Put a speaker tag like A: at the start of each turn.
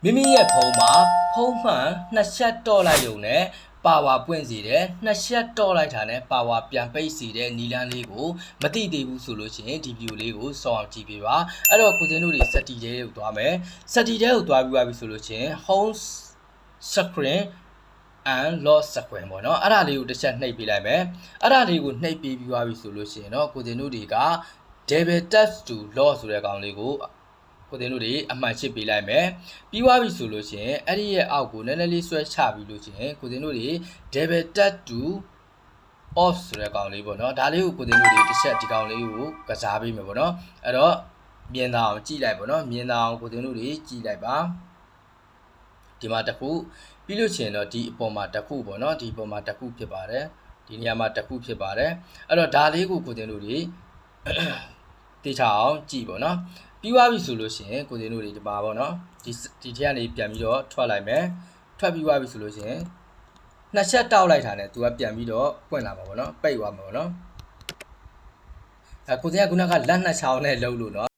A: မိမိရဲ့ဖုန်းမှာဖုန်းမှန်နှစ်ချက်တော့လိုက်ရုံနဲ့ပါဝါပွင့်စီတယ်နှစ်ချက်တော့လိုက်တာနဲ့ပါဝါပြန်ပိတ်စီတဲ့နီလန်းလေးကိုမသိသေးဘူးဆိုလို့ရှိရင်ဒီဗီဒီယိုလေးကိုစောင့်အောင်ကြည့်ပေးပါအဲ့တော့ကိုစင်းတို့တွေစက်တီတဲကိုသွားမယ်စက်တီတဲကိုသွားပြီးပါပြီဆိုလို့ရှိရင် home screen and lock screen ပေါ့နော်အဲ့ဒါလေးကိုတစ်ချက်နှိပ်ပေးလိုက်မယ်အဲ့ဒါလေးကိုနှိပ်ပေးပြီးသွားပြီဆိုလို့ရှိရင်တော့ကိုစင်းတို့တွေက double tap to lock ဆိုတဲ့ကောင်လေးကိုကိုတင်တို့တွေအမှန်ချစ်ပေးလိုက်မယ်ပြီးသွားပြီဆိုလို့ရှိရင်အဲ့ဒီရဲ့အောက်ကိုနည်းနည်းလေးဆွဲချပြီးလို့ရှိရင်ကိုတင်တို့တွေ double tap to off ဆိုတဲ့ကောင်လေးပေါ့နော်ဒါလေးကိုကိုတင်တို့တွေတစ်ချက်ဒီကောင်လေးကိုကစားပေးမယ်ပေါ့နော်အဲ့တော့မြင်သာအောင်ကြည့်လိုက်ပေါ့နော်မြင်သာအောင်ကိုတင်တို့တွေကြည့်လိုက်ပါဒီမှာတစ်ခုပြီးလို့ရှိရင်တော့ဒီအပေါ်မှာတစ်ခုပေါ့နော်ဒီအပေါ်မှာတစ်ခုဖြစ်ပါတယ်ဒီနေရာမှာတစ်ခုဖြစ်ပါတယ်အဲ့တော့ဒါလေးကိုကိုတင်တို့တွေတေချာအောင်ကြည့်ပေါ့နော်ပြီးသွားပြီဆိုလို့ရှိရင်ကိုစင်းတို့တွေဒီပါပေါ့နော်ဒီထက်ကနေပြန်ပြီးတော့ထွက်လိုက်မယ်ထွက်ပြီးသွားပြီဆိုလို့ရှိရင်နှစ်ချက်တောက်လိုက်တာနဲ့သူကပြန်ပြီးတော့ပွင့်လာမှာပေါ့နော်ပိတ်သွားမှာပေါ့နော်ကိုစင်းကခုနကလက်နှစ်ချောင်းနဲ့လှုပ်လို့နော်